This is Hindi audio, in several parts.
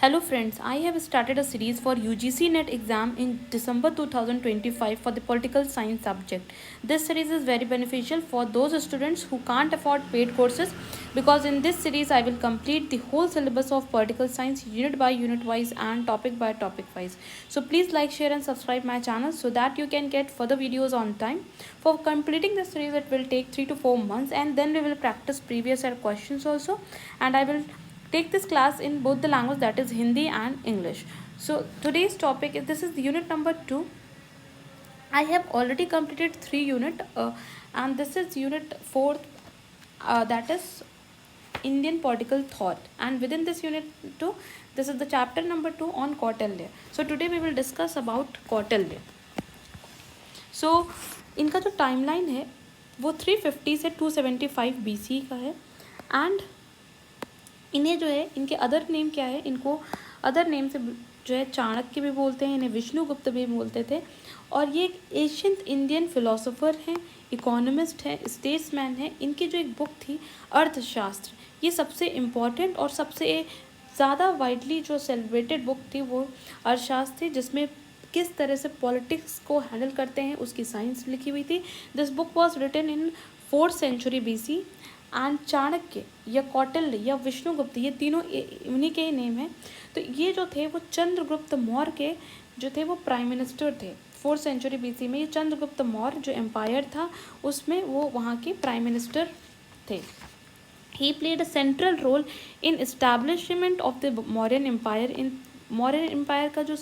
Hello friends, I have started a series for UGC NET exam in December 2025 for the political science subject. This series is very beneficial for those students who can't afford paid courses because in this series I will complete the whole syllabus of political science unit by unit wise and topic by topic wise. So please like, share and subscribe my channel so that you can get further videos on time. For completing this series it will take 3 to 4 months and then we will practice previous year questions also, and I will take this class in both the language, that is Hindi and English. So today's topic is, this is the unit number 2. I have already completed 3 unit and this is unit 4, that is Indian political thought, and within this unit 2 this is the chapter number 2 on Kautilya. So today we will discuss about Kautilya. सो इनका जो टाइमलाइन है वो 350 से 275 BC का है, एंड इन्हें जो है इनके अदर नेम क्या है, इनको अदर नेम से जो है चाणक्य भी बोलते हैं, इन्हें विष्णुगुप्त भी बोलते थे। और ये एक एशियंट इंडियन फिलोसोफर हैं, इकोनॉमिस्ट हैं, स्टेट्समैन हैं। इनकी जो एक बुक थी अर्थशास्त्र, ये सबसे इम्पॉर्टेंट और सबसे ज़्यादा वाइडली जो सेलिब्रेटेड बुक थी वो अर्थशास्त्र थी, जिसमें किस तरह से पॉलिटिक्स को हैंडल करते हैं उसकी साइंस लिखी हुई थी। This book was written in 4th century BC, and Chanakya या कौटिल्य या विष्णुगुप्त, ये तीनों उन्हीं के ही नेम हैं। तो ये जो थे वो चंद्रगुप्त मौर्य के जो थे वो प्राइम मिनिस्टर थे 4th century BC में। ये चंद्रगुप्त मौर्य जो एम्पायर था उसमें वो वहाँ के प्राइम मिनिस्टर थे। He played a central role in establishment of the Mauryan Empire. In Mauryan Empire का जो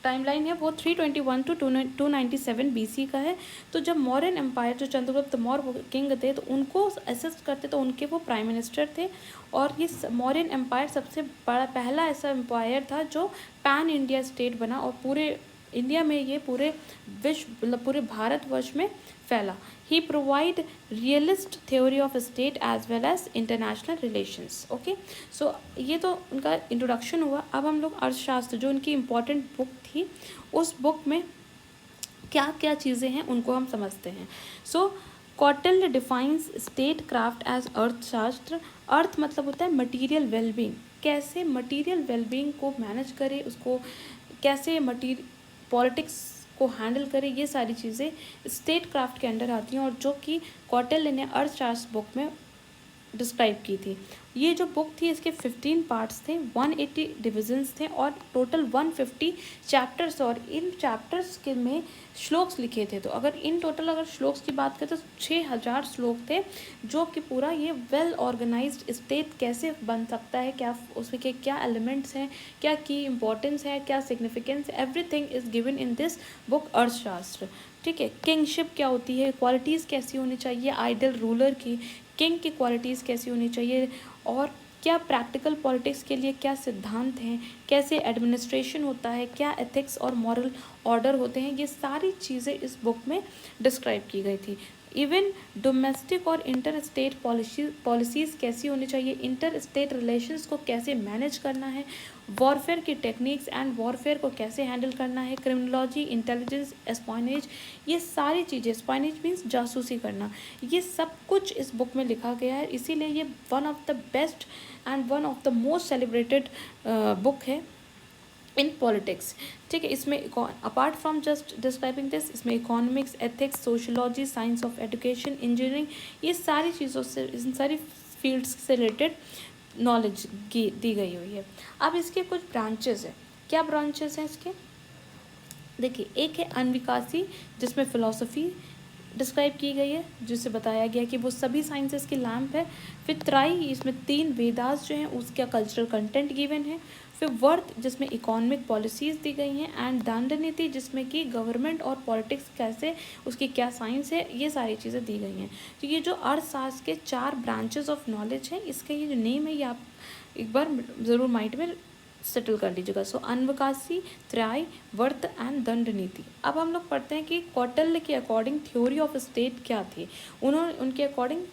टाइमलाइन है वो 321 to 297 BC का है। तो जब मौर्यन एम्पायर, जो चंद्रगुप्त मौर्य किंग थे, तो उनको असिस्ट करते तो उनके वो प्राइम मिनिस्टर थे। और ये मौर्यन एम्पायर सबसे बड़ा पहला ऐसा एम्पायर था जो पैन इंडिया स्टेट बना और पूरे इंडिया में, ये पूरे विश्व मतलब पूरे भारतवर्ष में फैला। He provide realist theory of state as well as international relations. Okay, so ये तो उनका इंट्रोडक्शन हुआ। अब हम लोग अर्थशास्त्र, जो उनकी इम्पोर्टेंट बुक थी, उस बुक में क्या क्या चीज़ें हैं उनको हम समझते हैं। So Kautilya defines statecraft as Arthashastra. अर्थ मतलब होता है मटीरियल वेलबींग, कैसे मटीरियल वेलबींग को मैनेज करें, उसको कैसे पॉलिटिक्स को हैंडल करें, ये सारी चीज़ें स्टेट क्राफ्ट के अंडर आती हैं और जो कि कौटिल्य ने अर्थशास्त्र बुक में डिस्क्राइब की थी। ये जो बुक थी इसके 15 पार्ट्स थे, 180 डिविजन्स थे और टोटल 150 चैप्टर्स, और इन चैप्टर्स के में श्लोक्स लिखे थे। तो अगर इन टोटल अगर श्लोक्स की बात करें तो 6000 श्लोक थे, जो कि पूरा ये वेल ऑर्गेनाइज्ड स्टेट कैसे बन सकता है, क्या उसके क्या एलिमेंट्स हैं, क्या की इम्पोर्टेंस है, क्या significance, everything is given in this book अर्थशास्त्र। ठीक है, किंगशिप क्या होती है, क्वालिटीज़ कैसी होनी चाहिए आइडल रूलर की, किंग की क्वालिटीज़ कैसी होनी चाहिए, और क्या प्रैक्टिकल पॉलिटिक्स के लिए क्या सिद्धांत हैं, कैसे एडमिनिस्ट्रेशन होता है, क्या एथिक्स और मॉरल ऑर्डर होते हैं, ये सारी चीज़ें इस बुक में डिस्क्राइब की गई थी। इवन डोमेस्टिक और इंटर स्टेट पॉलिसीज़ कैसी होनी चाहिए, इंटर स्टेट रिलेशंस को कैसे मैनेज करना है, वॉरफेयर की टेक्निक्स एंड वॉरफेयर को कैसे हैंडल करना है, क्रिमिनोलॉजी, इंटेलिजेंस, एस्पाइनेज, ये सारी चीज़ें, एस्पाइनेज मीन्स जासूसी करना, ये सब कुछ इस बुक में लिखा गया है। इसीलिए ये one of the best and one of the most celebrated book है इन पॉलिटिक्स। ठीक है, इसमें apart from just describing this, इसमें economics, ethics, sociology, science of education, engineering, ये सारी चीज़ों से, इन सारी फील्ड्स से रिलेटेड नॉलेज की दी गई हुई है। अब इसके कुछ ब्रांचेस हैं। क्या ब्रांचेस हैं इसके, देखिए, एक है अनविकासी, जिसमें फ़िलॉसफी डिस्क्राइब की गई है, जिससे बताया गया कि वो सभी साइंसेस की लैम्प है। फिर त्राई, इसमें 3 वेदास जो हैं उसका कल्चरल कंटेंट गिवन है। फिर वर्थ, जिसमें इकोनॉमिक पॉलिसीज़ दी गई हैं। एंड दंड नीति, जिसमें कि गवर्नमेंट और पॉलिटिक्स कैसे, उसकी क्या साइंस है, ये सारी चीज़ें दी गई हैं। तो ये जो अर्थशास्त्र के 4 ब्रांचेस ऑफ नॉलेज हैं, इसका ये जो नेम है ये आप एक बार ज़रूर माइंड में सेटल कर लीजिएगा। सो अनवकाशी, त्राय, वर्त एंड दंड नीति। अब हम लोग पढ़ते हैं कि कौटिल्य के अकॉर्डिंग थ्योरी ऑफ स्टेट क्या थी। उनके अकॉर्डिंग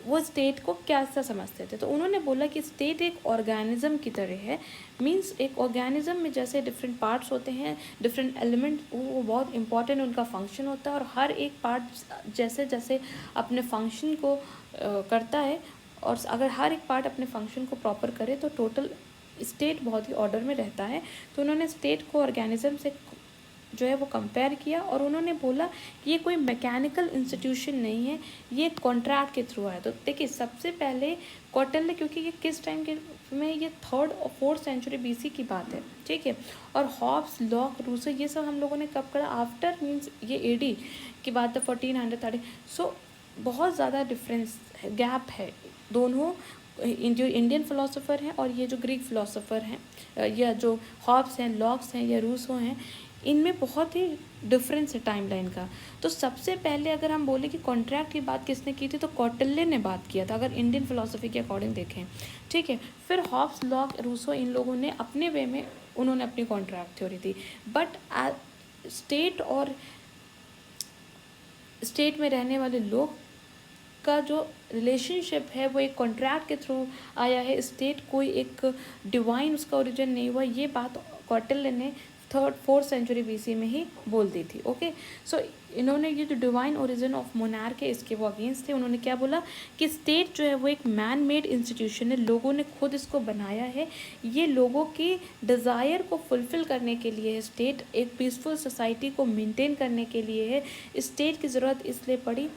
वो स्टेट को कैसा समझते थे। तो उन्होंने बोला कि स्टेट एक ऑर्गेनिज्म की तरह है। मींस एक ऑर्गेनिज्म में जैसे डिफरेंट पार्ट्स होते हैं, डिफरेंट एलिमेंट, वो बहुत इंपॉर्टेंट उनका फंक्शन होता है, और हर एक पार्ट जैसे जैसे अपने फंक्शन को करता है, और अगर हर एक पार्ट अपने फंक्शन को प्रॉपर करे तो टोटल स्टेट बहुत ही ऑर्डर में रहता है। तो उन्होंने स्टेट को ऑर्गेनिज्म से जो है वो कंपेयर किया और उन्होंने बोला कि ये कोई मैकेनिकल इंस्टीट्यूशन नहीं है, ये कॉन्ट्रैक्ट के थ्रू है। तो देखिए सबसे पहले कौटिल्य, क्योंकि ये किस टाइम के में, ये 3rd और 4th सेंचुरी BC की बात है, ठीक है। और हॉब्स, लॉक, रूसो ये सब हम लोगों ने कब करा, आफ्टर मीन्स ये AD की बात है 1430। सो बहुत ज़्यादा डिफरेंस है, गैप है दोनों, जो इंडियन फ़िलासफ़र हैं और ये जो ग्रीक फ़िलासफ़र हैं, या जो हॉब्स हैं, लॉक्स हैं या रूसो हैं, इनमें बहुत ही डिफरेंस है टाइमलाइन का। तो सबसे पहले अगर हम बोले कि कॉन्ट्रैक्ट की बात किसने की थी, तो कौटिल्य ने बात किया था, अगर इंडियन फ़िलासफ़ी के अकॉर्डिंग देखें, ठीक है। फिर हॉब्स, लॉक, रूसो इन लोगों ने अपने वे में उन्होंने अपनी contract theory the. But state और स्टेट में रहने वाले लोग का जो रिलेशनशिप है वो एक कॉन्ट्रैक्ट के थ्रू आया है। स्टेट कोई एक डिवाइन उसका ओरिजिन नहीं हुआ, ये बात कौटिल्य ने 3rd 4th सेंचुरी BC में ही बोल दी थी। ओके, सो इन्होंने ये जो डिवाइन ओरिजिन ऑफ मोनार्क है इसके वो अगेंस्ट थे। उन्होंने क्या बोला कि स्टेट जो है वो एक मैन मेड इंस्टीट्यूशन है, लोगों ने खुद इसको बनाया है, ये लोगों की डिज़ायर को फुलफ़िल करने के लिए है। स्टेट एक पीसफुल सोसाइटी को मेंटेन करने के लिए है। स्टेट की ज़रूरत इसलिए पड़ी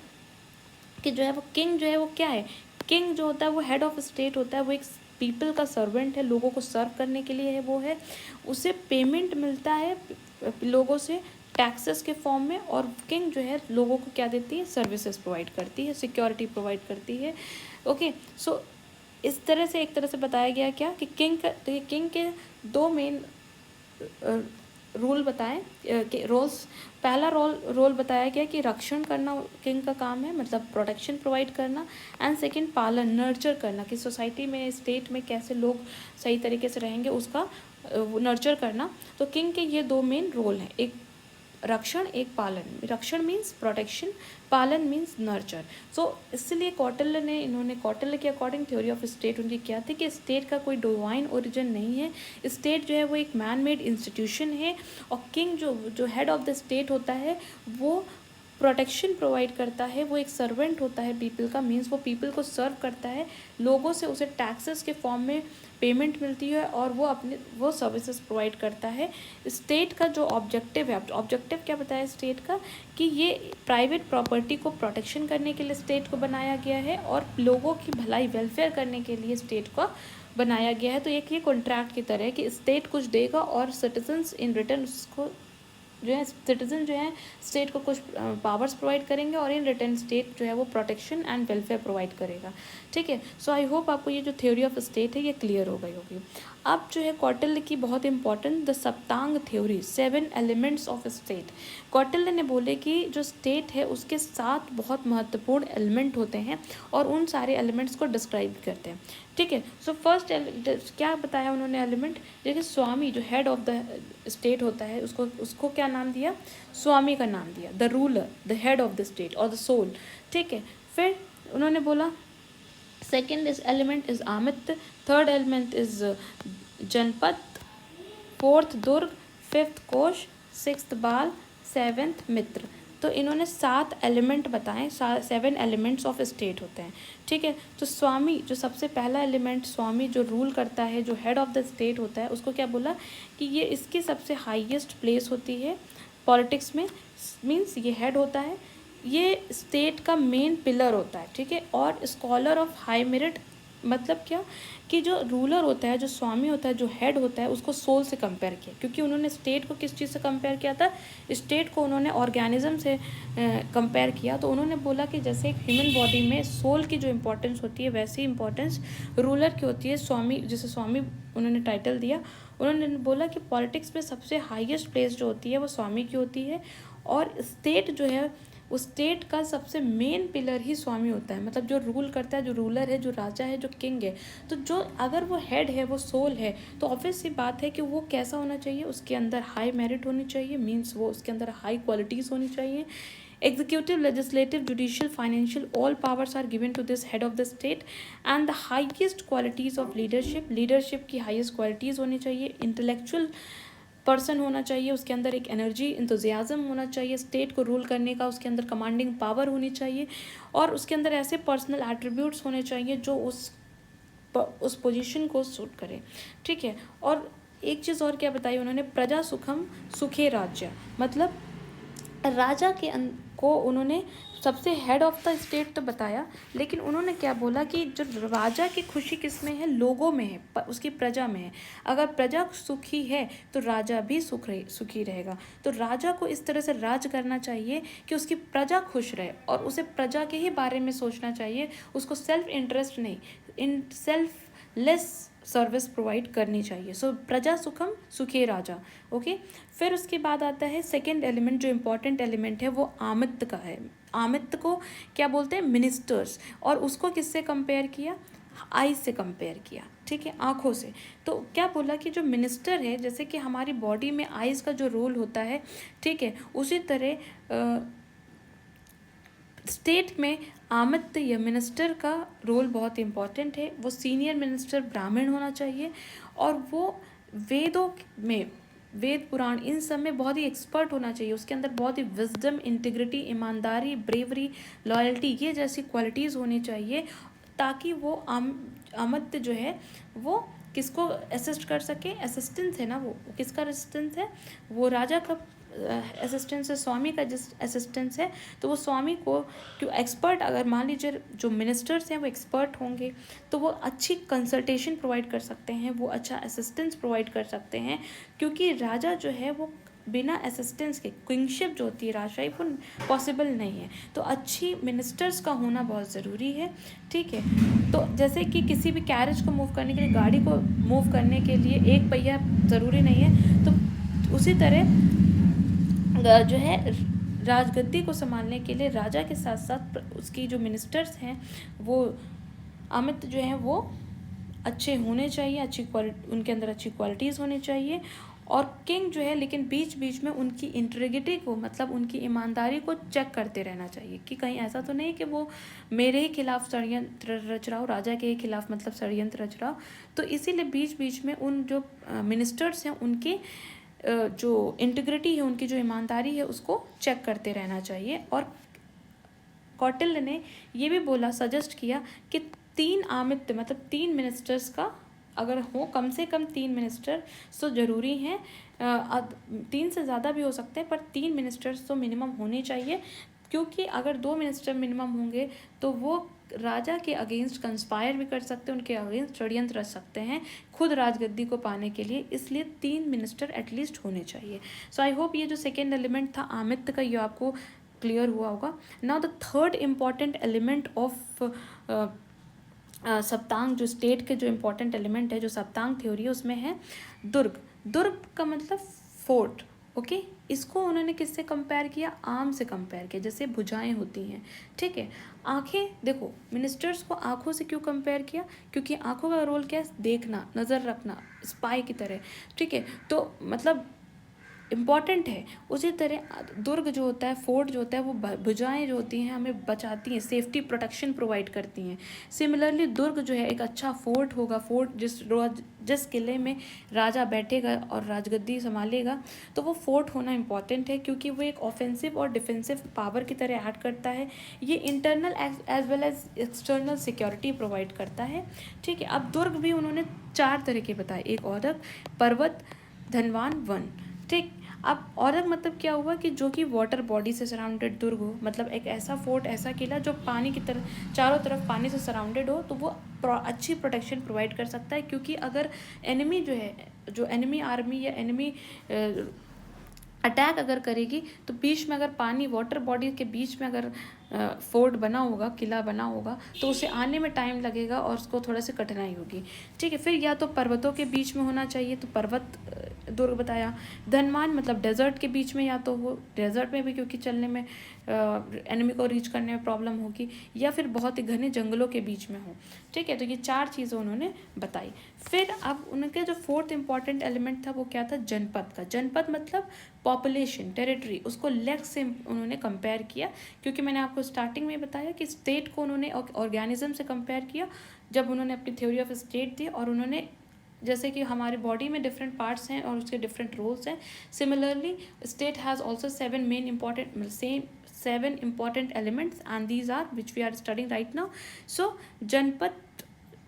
कि जो है वो किंग जो है वो क्या है, किंग जो होता है वो हेड ऑफ स्टेट होता है, वो एक पीपल का सर्वेंट है, लोगों को सर्व करने के लिए है वो है। उसे पेमेंट मिलता है लोगों से टैक्सेस के फॉर्म में, और किंग जो है लोगों को क्या देती है, सर्विसेज प्रोवाइड करती है, सिक्योरिटी प्रोवाइड करती है। ओके, सो इस तरह से एक तरह से बताया गया क्या कि किंग का, तो ये किंग के 2 मेन रूल बताएं कि रोल्स। पहला रोल बताया गया कि रक्षण करना किंग का काम है, मतलब प्रोटेक्शन प्रोवाइड करना। एंड सेकंड पालन, नर्चर करना, कि सोसाइटी में, स्टेट में कैसे लोग सही तरीके से रहेंगे उसका नर्चर करना। तो किंग के ये 2 मेन रोल हैं, एक रक्षण, एक पालन। रक्षण मीन्स प्रोटेक्शन, पालन मीन्स नर्चर। सो इसलिए कौटिल्य ने, इन्होंने कौटिल्य के अकॉर्डिंग थ्योरी ऑफ स्टेट उनकी क्या थी कि स्टेट का कोई डिवाइन ओरिजिन नहीं है, स्टेट जो है वो एक मैन मेड इंस्टीट्यूशन है, और किंग जो हेड ऑफ द स्टेट होता है वो प्रोटेक्शन प्रोवाइड करता है, वो एक सर्वेंट होता है पीपल का, मीन्स वो पीपल को सर्व करता है, लोगों से उसे टैक्सेस के फॉर्म में पेमेंट मिलती है और वो सर्विसेज प्रोवाइड करता है। स्टेट का जो ऑब्जेक्टिव है, ऑब्जेक्टिव क्या बताया स्टेट का, कि ये प्राइवेट प्रॉपर्टी को प्रोटेक्शन करने के लिए स्टेट को बनाया गया है और लोगों की भलाई, वेलफेयर करने के लिए स्टेट को बनाया गया है। तो एक ये कॉन्ट्रैक्ट की तरह है कि स्टेट कुछ देगा और सिटीजन्स इन रिटर्न उसको जो है, सिटीजन जो है स्टेट को कुछ पावर्स प्रोवाइड करेंगे और इन रिटर्न स्टेट जो है वो प्रोटेक्शन एंड वेलफेयर प्रोवाइड करेगा, ठीक है। सो आई होप आपको ये जो थ्योरी ऑफ स्टेट है ये क्लियर हो गई होगी। अब जो है कौटिल्य की बहुत important the Saptanga theory, 7 elements of state. Kautilya ने बोले कि जो स्टेट है उसके 7 बहुत महत्वपूर्ण एलिमेंट होते हैं और उन सारे एलिमेंट्स को डिस्क्राइब करते हैं, ठीक है। सो फर्स्ट क्या बताया उन्होंने एलिमेंट, देखिए स्वामी जो हेड ऑफ द स्टेट होता है उसको क्या नाम दिया, स्वामी का नाम दिया, the ruler, the head of the state और द सोल, ठीक है। फिर उन्होंने बोला second is element is amatya, third element is janapada, fourth durg, fifth kosh, sixth bal, seventh mitra. तो इन्होंने 7 एलिमेंट बताएं, 7 एलिमेंट्स ऑफ स्टेट होते हैं, ठीक है। तो स्वामी जो सबसे पहला एलिमेंट, स्वामी जो रूल करता है, जो हेड ऑफ द स्टेट होता है, उसको क्या बोला कि ये इसकी सबसे हाईएस्ट प्लेस होती है पॉलिटिक्स में, मीन्स ये हेड होता है, ये स्टेट का मेन पिलर होता है, ठीक है। और स्कॉलर ऑफ हाई मेरिट, मतलब क्या कि जो रूलर होता है, जो स्वामी होता है, जो हेड होता है, उसको सोल से कंपेयर किया, क्योंकि उन्होंने स्टेट को किस चीज़ से कंपेयर किया था, स्टेट को उन्होंने ऑर्गेनिज्म से कंपेयर किया। तो उन्होंने बोला कि जैसे एक ह्यूमन बॉडी में सोल की जो इम्पोर्टेंस होती है वैसी इंपॉर्टेंस रूलर की होती है, स्वामी, जिसे स्वामी उन्होंने टाइटल दिया। उन्होंने बोला कि पॉलिटिक्स में सबसे हाईएस्ट प्लेस जो होती है वो स्वामी की होती है, और स्टेट जो है उस स्टेट का सबसे मेन पिलर ही स्वामी होता है, मतलब जो रूल करता है, जो रूलर है, जो राजा है, जो किंग है। तो जो अगर वो हेड है, वो सोल है, तो ऑब्वियस सी बात है कि वो कैसा होना चाहिए, उसके अंदर हाई मेरिट होनी चाहिए, मीन्स वो उसके अंदर हाई क्वालिटीज़ होनी चाहिए। Executive, legislative, judicial, financial, all powers are given to this head of the state, and the highest qualities of leadership की highest qualities होनी चाहिए, intellectual पर्सन होना चाहिए, उसके अंदर एक एनर्जी, इंतज़ियाज़म होना चाहिए स्टेट को रूल करने का, उसके अंदर कमांडिंग पावर होनी चाहिए, और उसके अंदर ऐसे पर्सनल एट्रीब्यूट्स होने चाहिए जो उस उस पोजीशन को सूट करे, ठीक है। और एक चीज़ और क्या बताई उन्होंने, प्रजा सुखम सुखे राज्य, मतलब राजा को उन्होंने सबसे हेड ऑफ द स्टेट तो बताया, लेकिन उन्होंने क्या बोला कि जो राजा की खुशी किस में है, लोगों में है, उसकी प्रजा में है। अगर प्रजा सुखी है तो राजा भी सुखी रहेगा। तो राजा को इस तरह से राज करना चाहिए कि उसकी प्रजा खुश रहे और उसे प्रजा के ही बारे में सोचना चाहिए, उसको सेल्फ इंटरेस्ट नहीं, in self less service provide करनी चाहिए। सो प्रजा सुखम सुखे राजा, ओके। फिर उसके बाद आता है सेकेंड एलिमेंट, जो इम्पोर्टेंट एलिमेंट है वो आमित्य का है। आमित्य को क्या बोलते हैं, मिनिस्टर्स, और उसको किससे कंपेयर किया, आईज से कंपेयर किया, ठीक है, आँखों से। तो क्या बोला कि जो मिनिस्टर है, जैसे कि हमारी बॉडी में आईज का जो रोल होता है, ठीक है, उसी तरह स्टेट में आमित्य या मिनिस्टर का रोल बहुत इम्पॉर्टेंट है। वो सीनियर मिनिस्टर ब्राह्मण होना चाहिए और वो वेदों में, वेद पुराण इन सब में बहुत ही एक्सपर्ट होना चाहिए। उसके अंदर बहुत ही विजडम, इंटीग्रिटी, ईमानदारी, ब्रेवरी, लॉयल्टी, ये जैसी क्वालिटीज़ होनी चाहिए, ताकि वो आमित्य जो है वो किसको असिस्ट कर सके, असिस्टेंस है ना, वो किसका असिस्टेंस है, वो राजा का असिस्टेंस है, स्वामी का जिस असिस्टेंस है। तो वो स्वामी को क्यों एक्सपर्ट, अगर मान लीजिए जो मिनिस्टर्स हैं वो एक्सपर्ट होंगे तो वो अच्छी कंसल्टेशन प्रोवाइड कर सकते हैं, वो अच्छा असिस्टेंस प्रोवाइड कर सकते हैं, क्योंकि राजा जो है वो बिना असिस्टेंस के, किंगशिप जो होती है राजशाही, वो पॉसिबल नहीं है। तो अच्छी मिनिस्टर्स का होना बहुत ज़रूरी है, ठीक है। तो जैसे कि किसी भी कैरेज को मूव करने के लिए, गाड़ी को मूव करने के लिए एक पहिया ज़रूरी नहीं है, तो उसी तरह जो है राजगद्दी को संभालने के लिए राजा के साथ साथ उसकी जो मिनिस्टर्स हैं वो आमित्य जो हैं वो अच्छे होने चाहिए, अच्छी क्वालिटी, उनके अंदर अच्छी क्वालिटीज़ होनी चाहिए। और किंग जो है, लेकिन बीच बीच में उनकी इंटीग्रिटी को, मतलब उनकी ईमानदारी को चेक करते रहना चाहिए कि कहीं ऐसा तो नहीं कि वो मेरे ही खिलाफ षड्यंत्र रच रहा हो, राजा के ही खिलाफ मतलब षड्यंत्र रच रहा हो। तो इसीलिए बीच बीच में उन जो मिनिस्टर्स हैं उनकी जो इंटीग्रिटी है, उनकी जो ईमानदारी है, उसको चेक करते रहना चाहिए। और कौटिल्य ने ये भी बोला, सजेस्ट किया कि 3 आमित्य, मतलब 3 मिनिस्टर्स का अगर हो, कम से कम 3 मिनिस्टर तो ज़रूरी हैं। 3 से ज़्यादा भी हो सकते हैं, पर 3 मिनिस्टर्स तो मिनिमम होने चाहिए, क्योंकि अगर 2 मिनिस्टर मिनिमम होंगे तो वो राजा के अगेंस्ट कंस्पायर भी कर सकते हैं, उनके अगेंस्ट षड्यंत्र रच सकते हैं खुद राजगद्दी को पाने के लिए। इसलिए 3 मिनिस्टर एटलीस्ट होने चाहिए। सो आई होप ये जो सेकेंड एलिमेंट था आमित्य का, ये आपको क्लियर हुआ होगा। Now the third important element of Saptanga, जो स्टेट के जो इम्पोर्टेंट एलिमेंट है, जो सप्तांग थ्योरी है, उसमें है दुर्ग। दुर्ग का मतलब फोर्ट, ओके। इसको उन्होंने किससे कंपेयर किया, आर्म से कंपेयर किया, जैसे भुजाएं होती हैं, ठीक है। आंखें, देखो मिनिस्टर्स को आंखों से क्यों कंपेयर किया, क्योंकि आंखों का रोल क्या है, देखना, नज़र रखना, स्पाई की तरह, ठीक है। तो मतलब इम्पॉर्टेंट है। उसी तरह दुर्ग जो होता है, फोर्ट जो होता है, वो भुजाएं जो होती हैं हमें बचाती हैं, सेफ्टी प्रोटेक्शन प्रोवाइड करती हैं। सिमिलरली दुर्ग जो है एक अच्छा फोर्ट होगा, फोर्ट जिस किले में राजा बैठेगा और राजगद्दी संभालेगा, तो वो फोर्ट होना इम्पॉर्टेंट है, क्योंकि वो एक ऑफेंसिव और डिफेंसिव पावर की तरह ऐड करता है। ये internal as well as external security provide करता है, ठीक है। अब दुर्ग भी उन्होंने 4 तरह के बताए, एक औरक, पर्वत, धनवान, वन, ठीक। अब औरक मतलब क्या हुआ कि जो कि वाटर बॉडी से सराउंडेड दुर्ग हो, मतलब एक ऐसा फोर्ट, ऐसा किला जो पानी की तरफ, चारों तरफ पानी से सराउंडेड हो, तो वो अच्छी प्रोटेक्शन प्रोवाइड कर सकता है। क्योंकि अगर एनिमी जो है, जो एनिमी आर्मी या एनिमी अटैक अगर करेगी, तो बीच में अगर पानी, वाटर बॉडी के बीच में अगर फोर्ट बना होगा, किला बना होगा, तो उसे आने में टाइम लगेगा और उसको थोड़ा सी कठिनाई होगी, ठीक है। फिर या तो पर्वतों के बीच में होना चाहिए, तो पर्वत दुर्ग बताया। धनवान मतलब डेजर्ट के बीच में, या तो वो डेजर्ट में भी, क्योंकि चलने में एनिमी को रीच करने में प्रॉब्लम होगी, या फिर बहुत ही घने जंगलों के बीच में हो, ठीक है। तो ये 4 चीज़ें उन्होंने बताई। फिर अब उनके जो फोर्थ इंपॉर्टेंट एलिमेंट था वो क्या था, जनपद का। जनपद मतलब पॉपुलेशन, टेरिटरी, उसको लेग से उन्होंने कंपेयर किया, क्योंकि मैंने आपको स्टार्टिंग में बताया कि स्टेट को उन्होंने ऑर्गेनिज्म से कंपेयर किया जब उन्होंने अपनी थ्योरी ऑफ स्टेट दी। और उन्होंने, जैसे कि हमारे बॉडी में डिफरेंट पार्ट्स हैं और उसके डिफरेंट रोल्स हैं, similarly state has also 7 main important, same 7 important elements, and these are which we are studying right now. So जनपद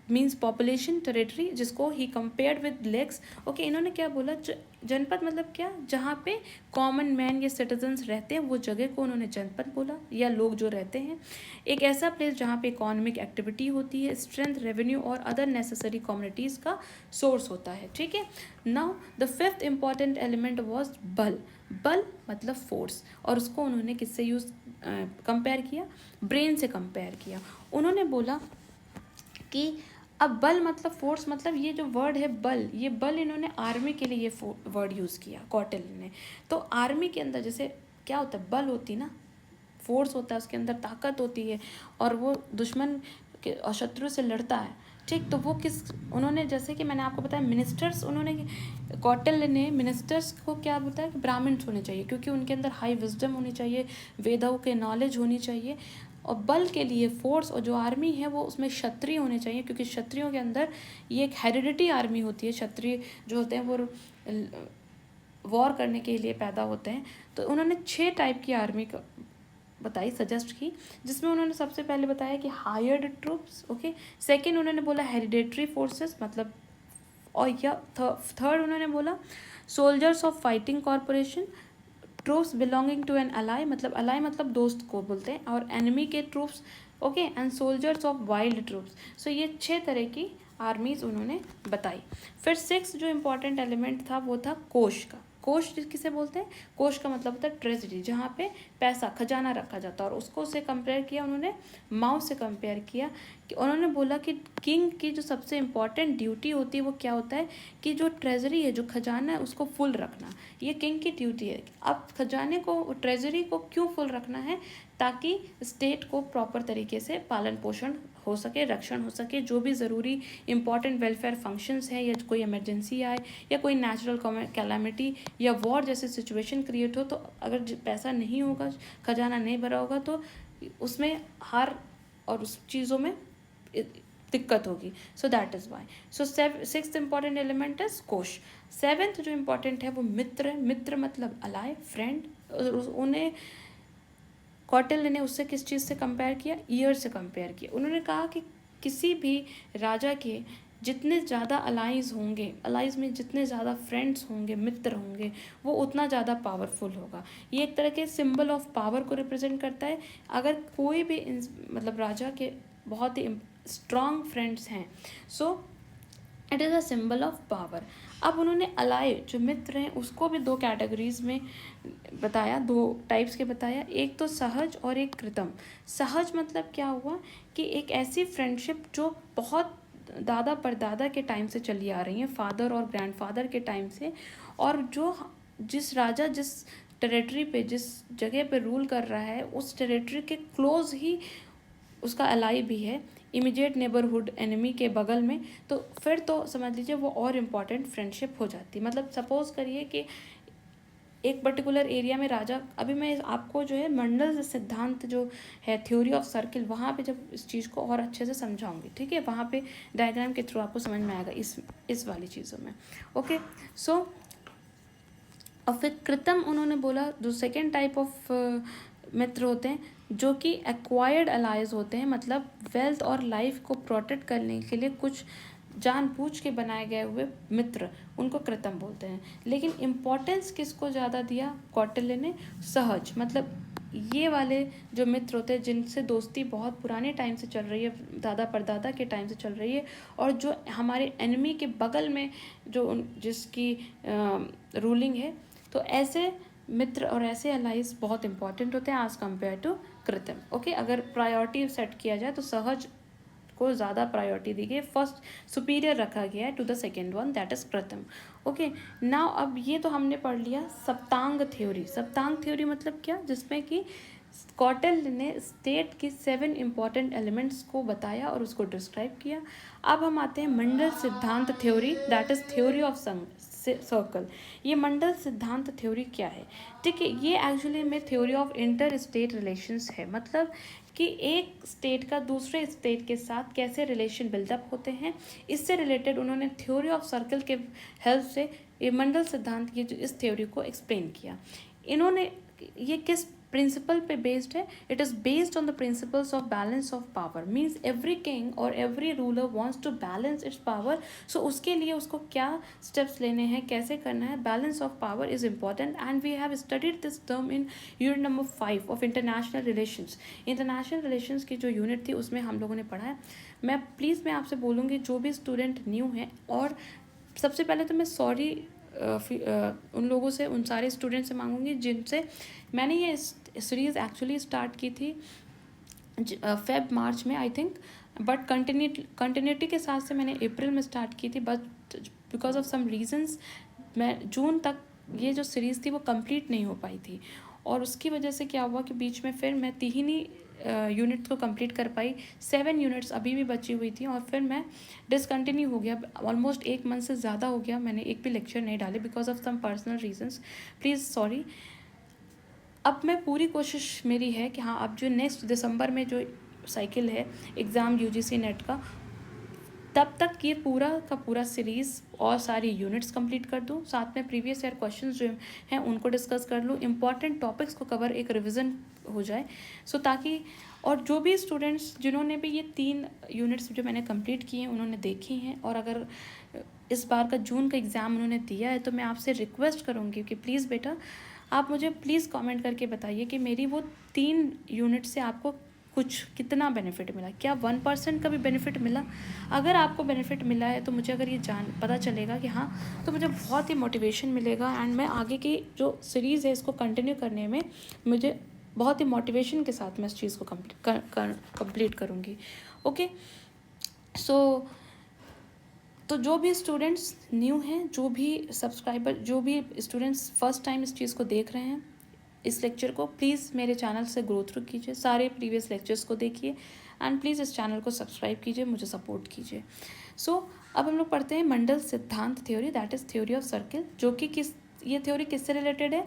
मीन्स पॉपुलेशन टेरिटरी, जिसको ही कंपेयर्ड विद लेक्स। ओके, इन्होंने क्या बोला, जनपद मतलब क्या, जहाँ पे कॉमन मैन या सिटीजन्स रहते हैं वो जगह को उन्होंने जनपद बोला, या लोग जो रहते हैं। एक ऐसा प्लेस जहाँ पे इकोनॉमिक एक्टिविटी होती है, स्ट्रेंथ, रेवेन्यू और अदर नेसेसरी कम्युनिटीज़ का सोर्स होता है। ठीक है। Now the fifth important element was बल। बल मतलब फोर्स, और उसको उन्होंने किससे यूज़ कंपेयर किया, ब्रेन से कंपेयर किया। उन्होंने बोला कि अब बल मतलब फोर्स, मतलब ये जो वर्ड है बल, ये बल इन्होंने आर्मी के लिए ये वर्ड यूज़ किया कौटिल्य ने। तो आर्मी के अंदर जैसे क्या होता है, बल होती ना, फोर्स होता है, उसके अंदर ताकत होती है, और वो दुश्मन के और शत्रु से लड़ता है। ठीक, तो वो किस, उन्होंने जैसे कि मैंने आपको बताया मिनिस्टर्स, उन्होंने कौटिल्य ने मिनिस्टर्स को क्या बताया कि ब्राह्मण्स होने चाहिए, क्योंकि उनके अंदर हाई विजडम होनी चाहिए, वेदों के नॉलेज होनी चाहिए। और बल के लिए फोर्स, और जो आर्मी है वो उसमें क्षत्रिय होने चाहिए, क्योंकि क्षत्रियों के अंदर ये एक हेरिडिटी आर्मी होती है। क्षत्रिय जो होते हैं वो वॉर करने के लिए पैदा होते हैं। तो उन्होंने 6 टाइप की आर्मी बताई, सजेस्ट की, जिसमें उन्होंने सबसे पहले बताया कि हायर्ड ट्रूप्स। ओके, सेकेंड उन्होंने बोला हेरिडेटरी फोर्सेस, मतलब, और या थर्ड उन्होंने बोला soldiers of fighting corporation, troops belonging to an ally, मतलब अलाई मतलब दोस्त को बोलते हैं, और एनिमी के troops. Okay, and soldiers of wild troops. So ये 6 तरह की आर्मीज उन्होंने बताई। फिर 6 जो इम्पोर्टेंट एलिमेंट था वो था कोष का। कोष किसे बोलते हैं, कोष का मतलब होता है ट्रेजरी, जहाँ पे पैसा खजाना रखा जाता है, और उसको से कंपेयर किया उन्होंने माउ से कंपेयर किया। कि उन्होंने बोला कि किंग की जो सबसे इम्पॉर्टेंट ड्यूटी होती है वो क्या होता है, कि जो ट्रेजरी है, जो खजाना है, उसको फुल रखना, ये किंग की ड्यूटी है। अब खजाने को, ट्रेजरी को क्यों फुल रखना है, ताकि स्टेट को प्रॉपर तरीके से पालन पोषण हो सके, रक्षण हो सके, जो भी ज़रूरी इंपॉर्टेंट वेलफेयर फंक्शंस हैं, या कोई इमरजेंसी आए, या कोई नेचुरल कैलामिटी या वॉर जैसी सिचुएशन क्रिएट हो, तो अगर पैसा नहीं होगा, खजाना नहीं भरा होगा, तो उसमें हार और उस चीज़ों में दिक्कत होगी। So that is why. So 6th important element is कोश। 7th जो इम्पॉर्टेंट है वो मित्र है। मित्र मतलब अलाय, फ्रेंड। उन्हें कौटिल्य ने उससे किस चीज़ से कंपेयर किया, ईयर से कंपेयर किया। उन्होंने कहा कि किसी भी राजा के जितने ज़्यादा अलाइज होंगे, अलाइज में जितने ज़्यादा फ्रेंड्स होंगे, मित्र होंगे, वो उतना ज़्यादा पावरफुल होगा। ये एक तरह के सिंबल ऑफ पावर को रिप्रेजेंट करता है। अगर कोई भी मतलब राजा के बहुत ही स्ट्रॉन्ग फ्रेंड्स हैं, so it is a symbol of power. अब उन्होंने अलाय जो मित्र हैं उसको भी 2 कैटेगरीज में बताया, 2 टाइप्स के बताया, एक तो सहज और एक कृत्रिम। सहज मतलब क्या हुआ कि एक ऐसी फ्रेंडशिप जो बहुत दादा परदादा के टाइम से चली आ रही है, फादर और ग्रैंडफादर के टाइम से, और जो जिस राजा जिस टेरिटरी पे, जिस जगह पे रूल कर रहा है, उस टेरिटरी के क्लोज ही उसका अलाई भी है, इमीडिएट नेबरहुड एनिमी के बगल में। तो फिर तो समझ लीजिए वो और इम्पॉर्टेंट फ्रेंडशिप हो जाती। मतलब सपोज करिए कि एक पर्टिकुलर एरिया में राजा, अभी मैं आपको जो है मंडल सिद्धांत जो है, थ्योरी ऑफ सर्किल, वहाँ पे जब इस चीज़ को और अच्छे से समझाऊंगी, ठीक है, वहाँ पे डायग्राम के थ्रू आपको समझ में आएगा इस वाली चीज़ों में। ओके, सो और फिर कृत्रिम उन्होंने बोला जो सेकेंड टाइप ऑफ मित्र होते हैं, जो कि एक्वायर्ड अलाइज होते हैं, मतलब वेल्थ और लाइफ को प्रोटेक्ट करने के लिए कुछ जानबूझ के बनाए गए हुए मित्र, उनको कृत्रिम बोलते हैं। लेकिन इम्पोर्टेंस किसको ज़्यादा दिया कौटिल्य ने, सहज, मतलब ये वाले जो मित्र होते हैं जिनसे दोस्ती बहुत पुराने टाइम से चल रही है, दादा परदादा के टाइम से चल रही है, और जो हमारे एनिमी के बगल में जो जिसकी रूलिंग है, तो ऐसे मित्र और ऐसे अलाइज बहुत इंपॉर्टेंट होते हैं एज कम्पेयर टू कृत्रिम। ओके, अगर प्रायोरिटी सेट किया जाए तो सहज को ज़्यादा प्रायोरिटी दी गई, फर्स्ट सुपीरियर रखा गया है to the second one, that is कृत्रिम। ओके, नाउ अब ये तो हमने पढ़ लिया सप्तांग थ्योरी। सप्तांग थ्योरी मतलब क्या, जिसमें कि कौटिल्य ने स्टेट की 7 इंपॉर्टेंट एलिमेंट्स को बताया और उसको डिस्क्राइब किया। अब हम आते हैं मंडल सिद्धांत theory, that is theory of circle. ये मंडल सिद्धांत थ्योरी क्या है, ठीक है, ये एक्चुअली में theory of inter state relations है। मतलब कि एक स्टेट का दूसरे स्टेट के साथ कैसे रिलेशन बिल्डअप होते हैं, इससे रिलेटेड उन्होंने थ्योरी ऑफ सर्कल के हेल्प से ये मंडल सिद्धांत की जो इस थ्योरी को एक्सप्लेन किया। इन्होंने ये किस प्रिंसिपल पे बेस्ड है, it is based on the principles of balance of power, means every king और every ruler wants to balance its power. So उसके लिए उसको क्या स्टेप्स लेने हैं, कैसे करना है. Balance of power is important and we have studied this term in unit number 5 of international relations. International relations की जो यूनिट थी उसमें हम लोगों ने पढ़ा है. मैं आपसे बोलूँगी जो भी स्टूडेंट न्यू हैं, और सबसे पहले तो मैं सॉरी उन लोगों से, उन सारे स्टूडेंट से मांगूंगी जिनसे मैंने ये सीरीज़ एक्चुअली स्टार्ट की थी फेब मार्च में आई थिंक, बट कंटिन्यूटी के साथ से मैंने अप्रैल में स्टार्ट की थी, but because of some reasons मैं जून तक ये जो सीरीज़ थी वो कंप्लीट नहीं हो पाई थी. और उसकी वजह से क्या हुआ कि बीच में फिर मैं 3 ही यूनिट को कंप्लीट कर पाई. 7 यूनिट्स अभी भी बची हुई थी और फिर मैं डिसकंटिन्यू हो गया. ऑलमोस्ट 1 मंथ से ज़्यादा हो गया मैंने एक भी लेक्चर नहीं डाले because of some personal reasons. Please sorry. अब मैं पूरी कोशिश मेरी है कि हाँ, अब जो नेक्स्ट दिसंबर में जो साइकिल है एग्ज़ाम यूजीसी नेट का, तब तक ये पूरा का पूरा सीरीज़ और सारी यूनिट्स कंप्लीट कर दूँ, साथ में प्रीवियस ईयर क्वेश्चंस जो हैं उनको डिस्कस कर लूँ, इंपॉर्टेंट टॉपिक्स को कवर, एक रिवीजन हो जाए. सो ताकि और जो भी स्टूडेंट्स जिन्होंने भी ये 3 यूनिट्स जो मैंने कंप्लीट किए हैं उन्होंने देखी हैं, और अगर इस बार का जून का एग्ज़ाम उन्होंने दिया है, तो मैं आपसे रिक्वेस्ट करूँगी कि प्लीज़ बेटा आप मुझे प्लीज़ कमेंट करके बताइए कि मेरी वो 3 यूनिट से आपको कुछ कितना बेनिफिट मिला. क्या 1% का भी बेनिफिट मिला? अगर आपको बेनिफिट मिला है तो मुझे अगर ये पता चलेगा कि हाँ, तो मुझे बहुत ही मोटिवेशन मिलेगा एंड मैं आगे की जो सीरीज़ है इसको कंटिन्यू करने में मुझे बहुत ही मोटिवेशन के साथ मैं इस चीज़ को कंप्लीट करूँगी. ओके. सो तो जो भी स्टूडेंट्स न्यू हैं, जो भी सब्सक्राइबर, जो भी स्टूडेंट्स फर्स्ट टाइम इस चीज़ को देख रहे हैं, इस लेक्चर को प्लीज़ मेरे चैनल से ग्रो थ्रू कीजिए, सारे प्रीवियस लेक्चर्स को देखिए एंड प्लीज़ इस चैनल को सब्सक्राइब कीजिए, मुझे सपोर्ट कीजिए. सो अब हम लोग पढ़ते हैं मंडल सिद्धांत theory, that is theory of circle, जो कि ये थ्योरी किससे रिलेटेड है,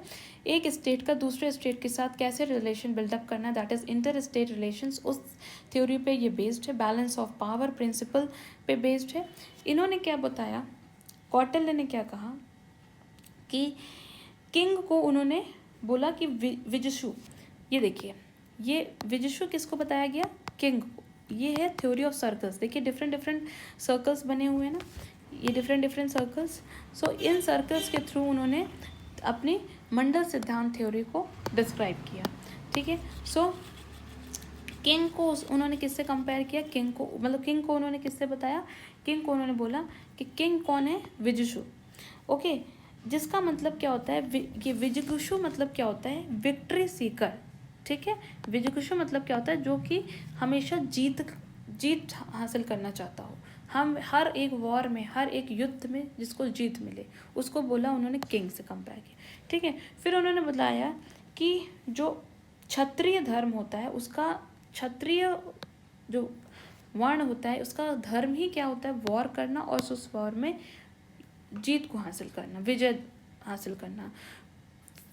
एक स्टेट का दूसरे स्टेट के साथ कैसे रिलेशन बिल्डअप करना है, that is inter state relations, उस थ्योरी पे ये बेस्ड है. बैलेंस ऑफ पावर प्रिंसिपल पे बेस्ड है. इन्होंने क्या बताया, कौटिल्य ने क्या कहा कि किंग को उन्होंने बोला कि विजुषु, ये देखिए, ये विजुषु किसको बताया गया, किंग को. ये है थ्योरी ऑफ सर्कल्स. देखिए डिफरेंट सर्कल्स बने हुए हैं ना, ये डिफरेंट सर्कल्स. सो इन सर्कल्स के थ्रू उन्होंने अपनी मंडल सिद्धांत थ्योरी को डिस्क्राइब किया. ठीक है. सो किंग को उन्होंने किससे कंपेयर किया, किंग को, मतलब किंग को उन्होंने किससे बताया, किंग को उन्होंने बोला कि किंग कौन है, विजुषु. ओके. जिसका मतलब क्या होता है कि विजिगुषु मतलब क्या होता है, विक्ट्री सीकर. ठीक है. विजिगुषु मतलब क्या होता है, जो कि हमेशा जीत हासिल करना चाहता हो. हम हर एक वॉर में, हर एक युद्ध में जिसको जीत मिले, उसको बोला उन्होंने किंग से कंपेयर किया. ठीक है. फिर उन्होंने बताया कि जो क्षत्रिय धर्म होता है, उसका क्षत्रिय जो वर्ण होता है, उसका धर्म ही क्या होता है, वॉर करना और उस वॉर में जीत को हासिल करना, विजय हासिल करना.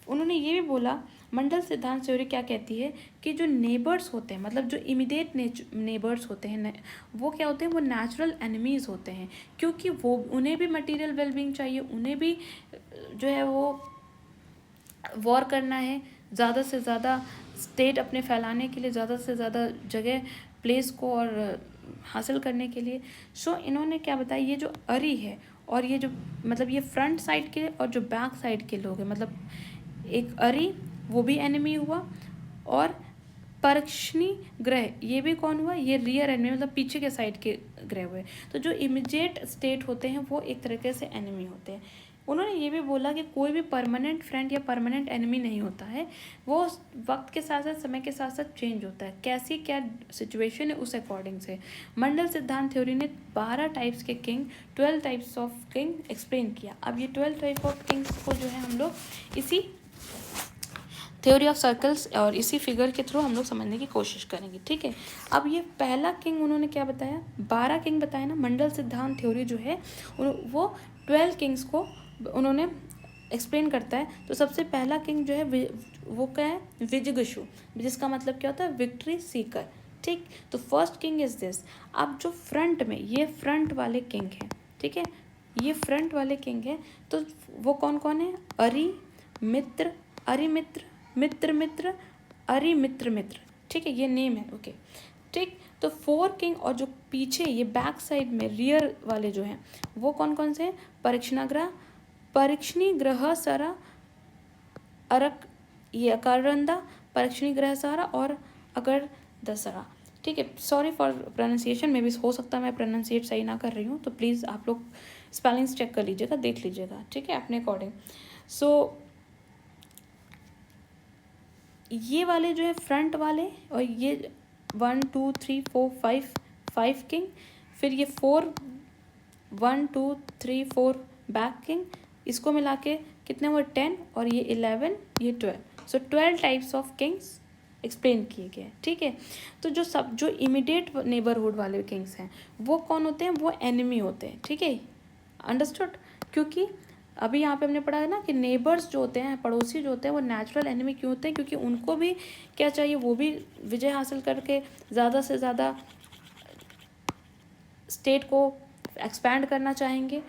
उन्होंने ये भी बोला, मंडल सिद्धांत थ्योरी क्या कहती है कि जो नेबर्स होते हैं, मतलब जो इमीडिएट नेबर्स होते हैं, वो क्या होते हैं, वो नेचुरल एनिमीज़ होते हैं, क्योंकि वो उन्हें भी मटेरियल वेलबींग चाहिए, उन्हें भी जो है वो वॉर करना है, ज़्यादा से ज़्यादा स्टेट अपने फैलाने के लिए, ज़्यादा से ज़्यादा जगह प्लेस को और हासिल करने के लिए. सो इन्होंने क्या बताया, ये जो अरी है और ये जो, मतलब ये फ्रंट साइड के और जो बैक साइड के लोग हैं, मतलब एक अरी वो भी एनिमी हुआ, और परक्षणी ग्रह ये भी कौन हुआ, ये रियर एनिमी, मतलब पीछे के साइड के ग्रह हुए. तो जो इमीडिएट स्टेट होते हैं वो एक तरीके से एनिमी होते हैं. उन्होंने ये भी बोला कि कोई भी परमानेंट फ्रेंड या परमानेंट एनिमी नहीं होता है, वो वक्त के साथ साथ, समय के साथ साथ चेंज होता है, कैसी क्या सिचुएशन है उस अकॉर्डिंग से. मंडल सिद्धांत थ्योरी ने 12 टाइप्स के king, 12 types of king explain किया. अब ये 12 टाइप ऑफ किंग्स को जो है हम लोग इसी थ्योरी ऑफ सर्कल्स और इसी फिगर के थ्रू हम लोग समझने की कोशिश करेंगे. ठीक है. अब ये पहला किंग उन्होंने क्या बताया, 12 किंग बताया ना. मंडल सिद्धांत थ्योरी जो है वो 12 किंग्स को उन्होंने एक्सप्लेन करता है. तो सबसे पहला किंग जो है वो क्या है, विजिगुषु, जिसका मतलब क्या होता है, विक्ट्री सीकर. ठीक. तो फर्स्ट किंग इज दिस. अब जो फ्रंट में, ये फ्रंट वाले किंग हैं. ठीक है. ये फ्रंट वाले किंग हैं. तो वो कौन कौन है, अरि मित्र, मित्र अरिमित्र मित्र, ठीक है, ये नेम है, ओके, ठीक। तो 4 किंग और जो पीछे ये बैक साइड में रियर वाले जो हैं वो कौन कौन से हैं? परीक्षणी ग्रह सारा, अरक, ये अकारंदा, परीक्षणी ग्रह सारा और अगर दसरा, ठीक है। सॉरी फॉर प्रोनाउंसिएशन, में भी हो सकता है मैं प्रोनाउंसिएट सही ना कर रही हूँ, तो प्लीज़ आप लोग स्पेलिंग्स चेक कर लीजिएगा, देख लीजिएगा, ठीक है, अपने अकॉर्डिंग। सो ये वाले जो है फ्रंट वाले, और ये 1 2 3 4 5 किंग, फिर ये 4 1 2 3 4 बैक किंग, इसको मिला के कितने हुए 10, और ये 11, ये 12। सो 12 टाइप्स ऑफ किंग्स एक्सप्लेन किए गए, ठीक है। तो जो इमीडिएट नेबरहुड वाले किंग्स हैं वो कौन होते हैं? वो एनिमी होते हैं, ठीक है, अंडरस्टूड। क्योंकि अभी यहाँ पे हमने पढ़ा है ना कि नेबर्स जो होते हैं, पड़ोसी जो होते हैं, वो नेचुरल एनिमी क्यों होते हैं? क्योंकि उनको भी क्या चाहिए? वो भी विजय हासिल करके ज़्यादा से ज़्यादा स्टेट को एक्सपैंड करना चाहेंगे,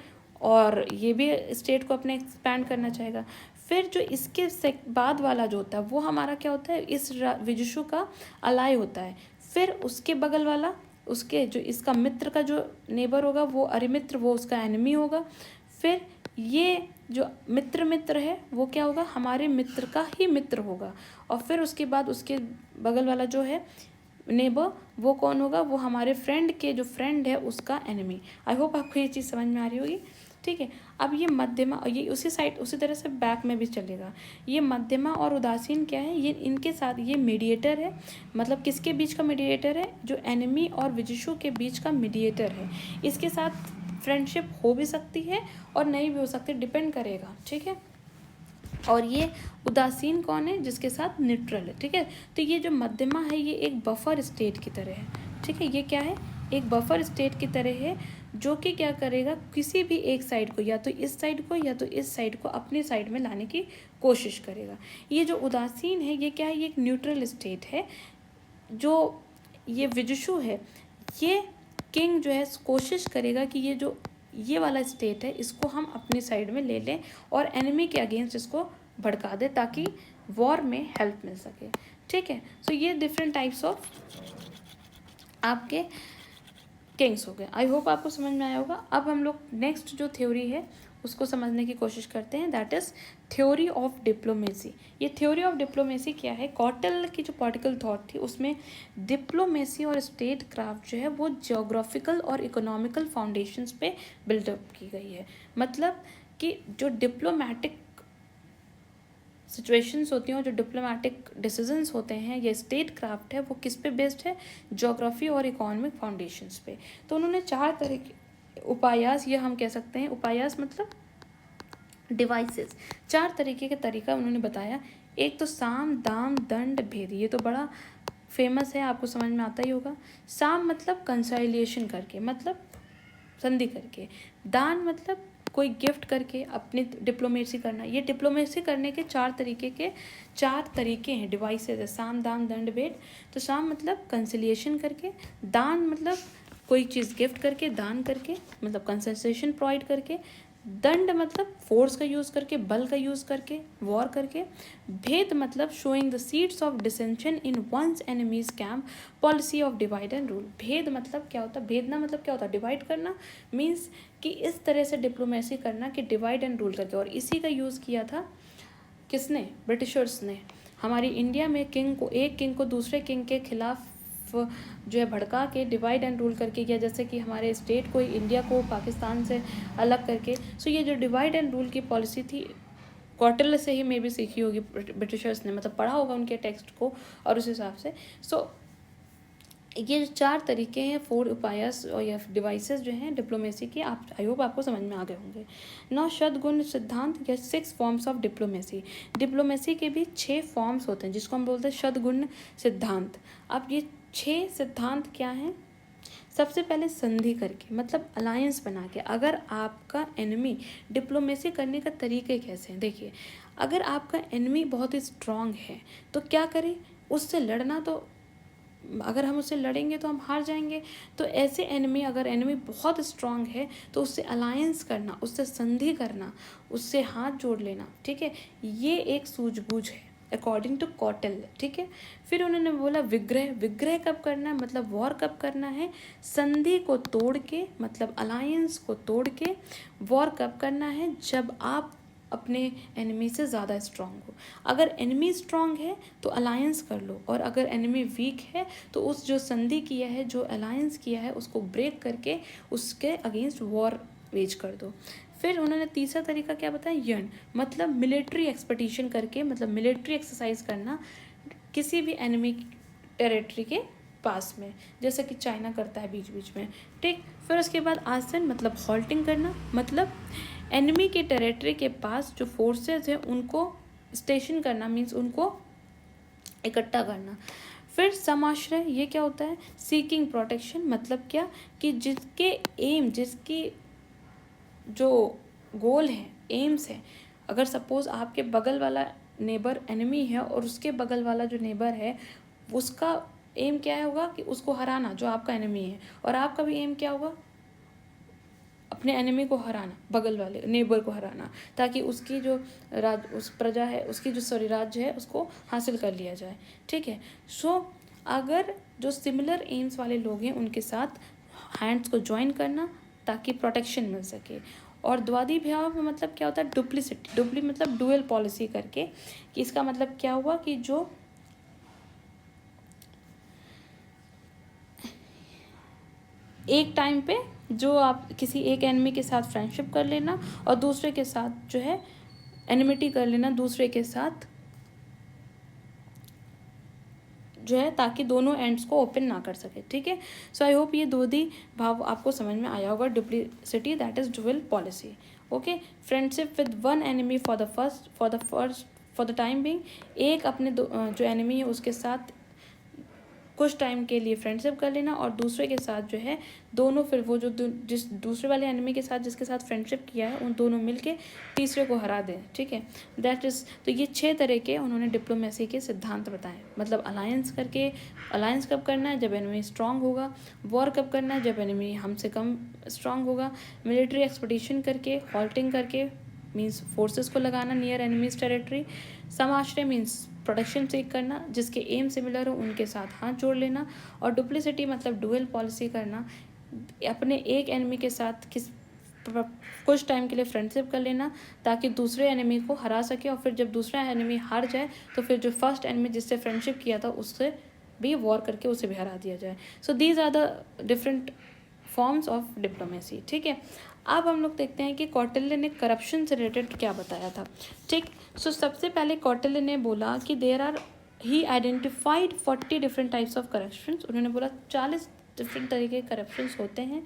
और ये भी स्टेट को अपने एक्सपैंड करना चाहेगा। फिर जो इसके बाद वाला जो होता है वो हमारा क्या होता है? इस विजुषु का अलाय होता है। फिर उसके बगल वाला, उसके जो इसका मित्र का जो नेबर होगा वो अरिमित्र, वो उसका एनिमी होगा। फिर ये जो मित्र है वो क्या होगा? हमारे मित्र का ही मित्र होगा। और फिर उसके बाद उसके बगल वाला जो है नेबर, वो कौन होगा? वो हमारे फ्रेंड के जो फ्रेंड है उसका एनिमी। आई होप आपको ये चीज़ समझ में आ रही होगी, ठीक है। अब ये मध्यमा, ये उसी साइड उसी तरह से बैक में भी चलेगा। ये मध्यमा और उदासीन क्या है? ये इनके साथ ये मीडिएटर है। मतलब किसके बीच का मीडिएटर है? जो एनिमी और विजिशु के बीच का मीडिएटर है। इसके साथ फ्रेंडशिप हो भी सकती है और नहीं भी हो सकती, डिपेंड करेगा, ठीक है। और ये उदासीन कौन है? जिसके साथ न्यूट्रल है, ठीक है। तो ये जो मध्यमा है ये एक बफर स्टेट की तरह है, ठीक है। ये क्या है? एक बफर स्टेट की तरह है, जो कि क्या करेगा? किसी भी एक साइड को, या तो इस साइड को या तो इस साइड को अपनी साइड में लाने की कोशिश करेगा। ये जो उदासीन है ये क्या है? ये एक न्यूट्रल स्टेट है। जो ये विजुषु है, ये किंग जो है कोशिश करेगा कि ये वाला स्टेट है इसको हम अपनी साइड में ले लें और एनिमी के अगेंस्ट इसको भड़का दे, ताकि वॉर में हेल्प मिल सके, ठीक है। सो ये डिफरेंट टाइप्स ऑफ आपके किंग्स हो गए। आई होप आपको समझ में आया होगा। अब हम लोग नेक्स्ट जो थ्योरी है उसको समझने की कोशिश करते हैं, that is theory of diplomacy. ये थ्योरी ऑफ डिप्लोमेसी क्या है? कॉटल की जो पॉलिटिकल थॉट थी उसमें डिप्लोमेसी और स्टेट क्राफ्ट जो है वो जियोग्राफिकल और इकोनॉमिकल फाउंडेशंस पे बिल्डअप की गई है। मतलब कि जो डिप्लोमेटिक सिचुएशंस होती हैं और जो डिप्लोमेटिक डिसीजंस होते हैं, ये स्टेट क्राफ्ट है, वो किस पे बेस्ड है? ज्योग्राफी और इकोनॉमिक फाउंडेशंस पे। तो उन्होंने 4 तरह के उपायास, ये हम कह सकते हैं उपायास मतलब डिवाइसेस, 4 तरीके का तरीका उन्होंने बताया। एक तो साम दाम दंड भेद, ये तो बड़ा फेमस है, आपको समझ में आता ही होगा। साम मतलब कंसाइलिएशन करके, मतलब संधि करके। दान मतलब कोई गिफ्ट करके अपनी डिप्लोमेसी करना। ये डिप्लोमेसी करने के 4 तरीके हैं, डिवाइसेस है, साम दाम दंड भेद। तो साम मतलब कंसिलिएशन करके, दान मतलब कोई चीज़ गिफ्ट करके, दान करके मतलब कंसेशन प्रोवाइड करके, दंड मतलब फोर्स का यूज़ करके, बल का यूज़ करके, वॉर करके। भेद मतलब showing the seeds of dissension in one's enemies camp, policy of divide and rule. भेद मतलब क्या होता है? भेदना मतलब क्या होता है? डिवाइड करना, मीन्स कि इस तरह से डिप्लोमेसी करना कि डिवाइड एंड रूल करके। और इसी का यूज़ किया था किसने? ब्रिटिशर्स ने। हमारी इंडिया में एक किंग को दूसरे किंग के खिलाफ जो है भड़का के डिवाइड एंड रूल करके किया, जैसे कि हमारे स्टेट को, इंडिया को पाकिस्तान से अलग करके। सो ये जो डिवाइड एंड रूल की पॉलिसी थी, कॉटल से ही मे भी सीखी होगी ब्रिटिशर्स ने, मतलब पढ़ा होगा उनके टेक्स्ट को और उस हिसाब से। सो ये जो 4 तरीके हैं, 4 उपायस और या डिवाइसेस जो हैं डिप्लोमेसी के, आप आई होप आपको समझ में आ गए होंगे। नौ शतगुण सिद्धांत या 6 फॉर्म्स ऑफ डिप्लोमेसी। डिप्लोमेसी के भी 6 फॉर्म्स होते हैं जिसको हम बोलते हैं शतगुण सिद्धांत। अब ये 6 सिद्धांत क्या हैं? सबसे पहले संधि करके, मतलब अलायंस बना के। अगर आपका एनिमी, डिप्लोमेसी करने का तरीके कैसे हैं? देखिए, अगर आपका एनिमी बहुत ही स्ट्रांग है तो क्या करें? उससे लड़ना, तो अगर हम उससे लड़ेंगे तो हम हार जाएंगे। तो ऐसे एनिमी, अगर एनिमी बहुत स्ट्रांग है तो उससे अलायंस करना, उससे संधि करना, उससे हाथ जोड़ लेना, ठीक है, ये एक सूझबूझ है। अकॉर्डिंग टू कौटिल्य, ठीक है। फिर उन्होंने बोला विग्रह, विग्रह कब करना है, मतलब वॉर कब करना है, संधि को तोड़ के, मतलब अलायंस को तोड़ के वॉर कब करना है, जब आप अपने एनिमी से ज़्यादा स्ट्रांग हो। अगर एनिमी स्ट्रांग है तो अलायंस कर लो, और अगर एनिमी वीक है तो उस जो संधि किया है, जो अलायंस किया है, उसको ब्रेक करके उसके अगेंस्ट वॉर वेज कर दो। फिर उन्होंने तीसरा तरीका क्या बताया, यर्न, मतलब मिलिट्री एक्सपेडिशन करके, मतलब मिलिट्री एक्सरसाइज करना किसी भी एनिमी टेरिटरी के पास में, जैसे कि चाइना करता है बीच बीच में, ठीक। फिर उसके बाद आसन, मतलब हॉल्टिंग करना, मतलब एनिमी के टेरिटरी के पास जो फोर्सेस हैं उनको स्टेशन करना, मीन्स उनको इकट्ठा करना। फिर समाश्रय, ये क्या होता है, सीकिंग प्रोटेक्शन, मतलब क्या कि जिसके एम, जिसकी जो गोल है, एम्स है, अगर सपोज आपके बगल वाला नेबर एनिमी है और उसके बगल वाला जो नेबर है उसका एम क्या होगा कि उसको हराना, जो आपका एनिमी है, और आपका भी एम क्या होगा, अपने एनिमी को हराना, बगल वाले नेबर को हराना, ताकि उसकी जो उस प्रजा है, उसकी जो राज्य है उसको हासिल कर लिया जाए, ठीक है। सो अगर जो सिमिलर एम्स वाले लोग हैं उनके साथ हैंड्स को ज्वाइन करना ताकि प्रोटेक्शन मिल सके। और द्वादी भाव में मतलब क्या होता है, डुप्लिसिटी, मतलब डुअल पॉलिसी करके, कि इसका मतलब क्या हुआ कि जो एक टाइम पे जो आप किसी एक एनिमी के साथ फ्रेंडशिप कर लेना और दूसरे के साथ जो है एनिमिटी कर लेना दूसरे के साथ जो है, ताकि दोनों एंड्स को ओपन ना कर सके, ठीक है। सो आई होप ये द्वंद्वी भाव आपको समझ में आया होगा, duplicity that is dual policy, okay. Friendship with one enemy for the time being, एक अपने जो एनिमी है उसके साथ कुछ टाइम के लिए फ्रेंडशिप कर लेना, और दूसरे के साथ जो है दोनों, फिर वो जो जिस दूसरे वाले एनिमी के साथ जिसके साथ फ्रेंडशिप किया है उन दोनों मिलके तीसरे को हरा दें, ठीक है। दैट इज़, तो ये 6 तरह के उन्होंने डिप्लोमेसी के सिद्धांत बताए, मतलब अलायंस करके, अलायंस कब करना है, जब एनिमी स्ट्रांग होगा, वॉर कब करना है, जब एनिमी हमसे कम स्ट्रांग होगा, मिलिट्री एक्सपेडिशन करके, हॉल्टिंग करके, मीन्स फोर्सेस को लगाना नियर एनिमीज टेरिटरी, समाश्रय मीन्स प्रोटेक्शन सीख करना, जिसके एम सिमिलर हो उनके साथ हाथ जोड़ लेना, और डुप्लिसिटी मतलब डुअल पॉलिसी करना, अपने एक एनिमी के साथ कुछ टाइम के लिए फ्रेंडशिप कर लेना ताकि दूसरे एनिमी को हरा सके, और फिर जब दूसरा एनिमी हार जाए तो फिर जो फर्स्ट एनिमी जिससे फ्रेंडशिप किया था उससे भी वॉर करके उसे भी हरा दिया जाए। So these are the different forms of diplomacy, ठीक है। अब हम लोग देखते हैं कि कौटिल्य ने करप्शन से रिलेटेड क्या बताया था, ठीक। सो सबसे पहले कौटिल्य ने बोला कि there are, he identified 40 different types of corruptions. उन्होंने बोला 40 डिफरेंट तरीके के करप्शंस होते हैं,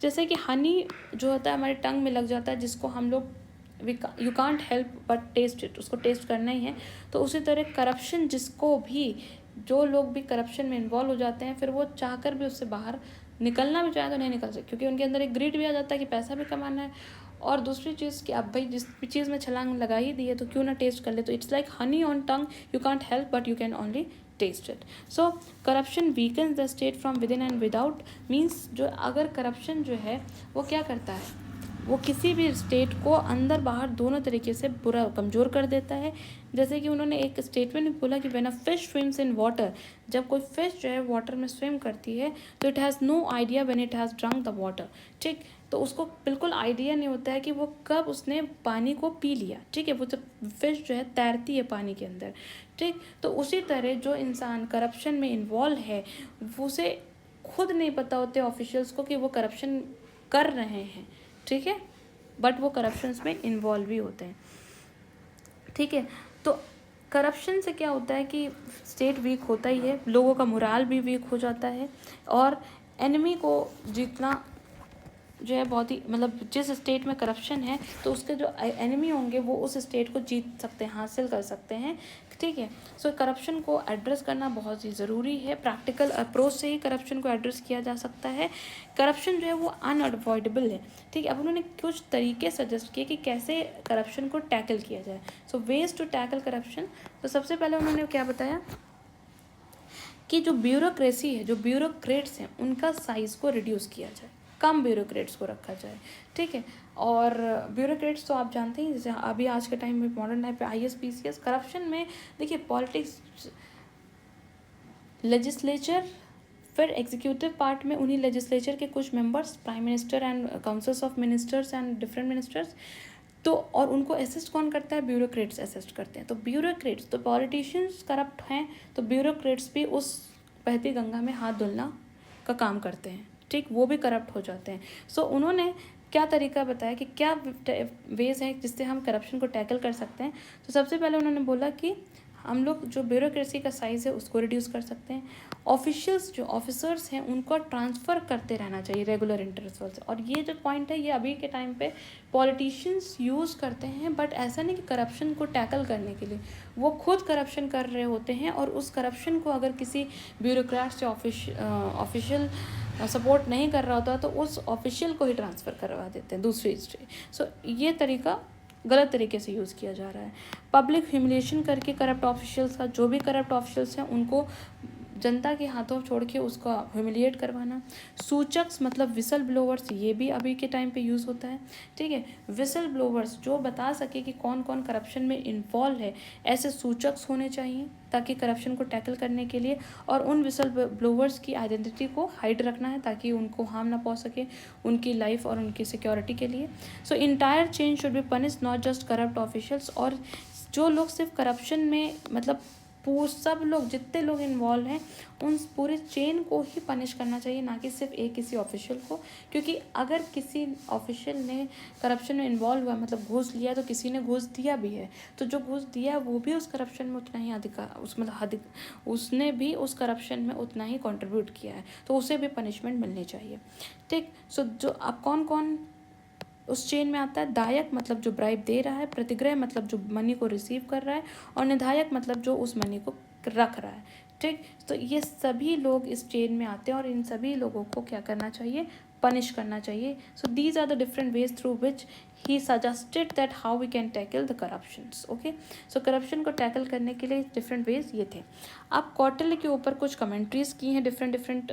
जैसे कि हनी जो होता है हमारे टंग में लग जाता है, जिसको हम लोग you can't help but taste it, उसको टेस्ट करना ही है। तो उसी तरह करप्शन, जिसको भी, जो लोग भी करप्शन में इन्वॉल्व हो जाते हैं, फिर वो चाहकर भी उससे बाहर निकलना भी चाहे तो नहीं निकल सकते, क्योंकि उनके अंदर एक ग्रीड भी आ जाता है कि पैसा भी कमाना है, और दूसरी चीज़ कि अब भाई जिस भी चीज़ में छलांग लगा ही दी है तो क्यों ना टेस्ट कर ले। तो it's like honey on tongue, you can't help but you can only taste it. So corruption weakens the state from within and without, means जो अगर करप्शन जो है वो क्या करता है, वो किसी भी स्टेट को अंदर बाहर दोनों तरीके से बुरा कमज़ोर कर देता है। जैसे कि उन्होंने एक स्टेटमेंट में बोला कि when a fish swims in water, जब कोई फिश जो है वाटर में स्विम करती है तो it has no idea when it has drunk the water, ठीक। तो उसको बिल्कुल आइडिया नहीं होता है कि वो कब उसने पानी को पी लिया, ठीक है। वो जब फिश जो है तैरती है पानी के अंदर, ठीक। तो उसी तरह जो इंसान करप्शन में इन्वॉल्व है उसे खुद नहीं पता होते ऑफिशियल्स को कि वो करप्शन कर रहे हैं, ठीक है, बट वो करप्शंस में इन्वॉल्व भी होते हैं, ठीक है। तो करप्शन से क्या होता है कि स्टेट वीक होता ही है, लोगों का मोराल भी वीक हो जाता है, और एनिमी को जीतना जो है बहुत ही, मतलब जिस स्टेट में करप्शन है तो उसके जो एनिमी होंगे वो उस स्टेट को जीत सकते हैं, हासिल कर सकते हैं, ठीक है। सो करप्शन को एड्रेस करना बहुत ही ज़रूरी है, प्रैक्टिकल अप्रोच से ही करप्शन को एड्रेस किया जा सकता है। करप्शन जो है वो अनअवॉइडेबल है, ठीक है। अब उन्होंने कुछ तरीके सजेस्ट किए कि कैसे करप्शन को टैकल किया जाए। सो वेज टू टैकल करप्शन, तो सबसे पहले उन्होंने क्या बताया कि जो ब्यूरोक्रेसी है, जो ब्यूरोक्रेट्स हैं, उनका साइज़ को रिड्यूस किया जाए, कम ब्यूरोक्रेट्स को रखा जाए, ठीक है। और ब्यूरोक्रेट्स तो आप जानते हैं, जैसे अभी आज के टाइम में मॉडर्न टाइम पे IAS PCS करप्शन में देखिए पॉलिटिक्स, लेजिस्लेचर, फिर एग्जीक्यूटिव पार्ट में उन्हीं लेजिस्लेचर के कुछ members, prime minister and councils of ministers and different ministers, तो और उनको असिस्ट कौन करता है, ब्यूरोक्रेट्स असिस्ट करते हैं। तो ब्यूरोक्रेट्स, तो पॉलिटिशियंस करप्ट हैं तो ब्यूरोक्रेट्स भी उस बहती गंगा में हाथ धुलना का काम करते हैं, ठीक, वो भी करप्ट हो जाते हैं। सो उन्होंने क्या तरीका बताया कि क्या वेज हैं जिससे हम करप्शन को टैकल कर सकते हैं। तो सबसे पहले उन्होंने बोला कि हम लोग जो ब्यूरोक्रेसी का साइज़ है उसको रिड्यूस कर सकते हैं। ऑफिशियल्स, जो ऑफिसर्स हैं उनको ट्रांसफ़र करते रहना चाहिए रेगुलर इंटरवल से। और ये जो पॉइंट है ये अभी के टाइम पे पॉलिटिशियंस यूज़ करते हैं, बट ऐसा नहीं कि करप्शन को टैकल करने के लिए, वो खुद करप्शन कर रहे होते हैं और उस करप्शन को अगर किसी ब्यूरोक्रेट से ऑफिशियल सपोर्ट नहीं कर रहा होता तो उस ऑफिशियल को ही ट्रांसफ़र करवा देते हैं दूसरी स्टेट। सो ये तरीका गलत तरीके से यूज़ किया जा रहा है। पब्लिक ह्यूमिलिएशन करके करप्ट ऑफिशियल्स का, जो भी करप्ट ऑफिशियल्स हैं उनको जनता के हाथों छोड़ के उसका ह्यूमिलिएट करवाना। सूचक्स मतलब विसल ब्लोवर्स, ये भी अभी के टाइम पे यूज़ होता है, ठीक है। विसल ब्लोवर्स जो बता सके कि कौन कौन करप्शन में इन्वॉल्व है, ऐसे सूचक्स होने चाहिए ताकि करप्शन को टैकल करने के लिए। और उन विसल ब्लोवर्स की आइडेंटिटी को हाइड रखना है ताकि उनको हार्म ना पहुंच सके उनकी लाइफ और उनकी सिक्योरिटी के लिए। So entire chain should be punish, not just corrupt officials. और जो लोग सिर्फ करप्शन में मतलब सब लोग, जितने लोग इन्वॉल्व हैं उन पूरे चेन को ही पनिश करना चाहिए, ना कि सिर्फ एक किसी ऑफिशियल को। क्योंकि अगर किसी ऑफिशियल ने करप्शन में इन्वॉल्व हुआ, मतलब घूस लिया, तो किसी ने घूस दिया भी है, तो जो घूस दिया वो भी उस करप्शन में उतना ही उसने भी उस करप्शन में उतना ही कंट्रीब्यूट किया है, तो उसे भी पनिशमेंट मिलनी चाहिए, ठीक। सो जो अब कौन कौन उस चेन में आता है, दायक मतलब जो ब्राइब दे रहा है, प्रतिग्रह मतलब जो मनी को रिसीव कर रहा है, और निधायक मतलब जो उस मनी को रख रहा है, ठीक। तो ये सभी लोग इस चेन में आते हैं और इन सभी लोगों को क्या करना चाहिए, पनिश करना चाहिए। So these are the different ways through which he suggested that how we can tackle the corruptions, okay. So corruption को टैकल करने के लिए डिफरेंट वेज ये थे। अब कौटिल्य के ऊपर कुछ कमेंट्रीज की हैं डिफरेंट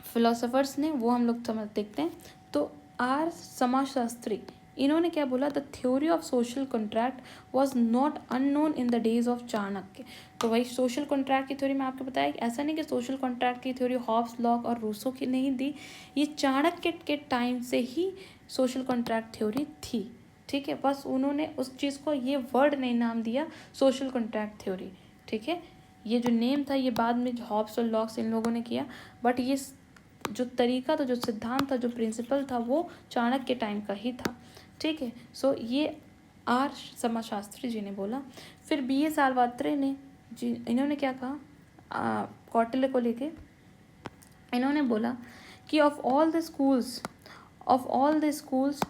फिलोसोफर्स ने, वो हम लोग समझ देखते हैं। तो आर समाजशास्त्री, इन्होंने क्या बोला, the theory of social contract was not unknown in the days of Chanakya. तो वही सोशल कॉन्ट्रैक्ट की थ्योरी मैं आपको बताया कि ऐसा नहीं कि सोशल कॉन्ट्रैक्ट की थ्योरी हॉब्स, लॉक और रूसो की नहीं दी, ये चाणक्य के टाइम से ही सोशल कॉन्ट्रैक्ट थ्योरी थी, ठीक है। बस उन्होंने उस चीज़ को ये वर्ड नहीं नाम दिया सोशल कॉन्ट्रैक्ट थ्योरी, ठीक है। ये जो नेम था ये बाद में हॉब्स और लॉक्स इन लोगों ने किया, बट ये जो तरीका था, जो सिद्धांत था, जो प्रिंसिपल था, वो चाणक्य के टाइम का ही था, ठीक है। सो ये आर समाजशास्त्री जी ने बोला। फिर BA सालवात्रे ने जी, इन्होंने क्या कहा कौटिल्य को लेके, इन्होंने बोला कि of all the schools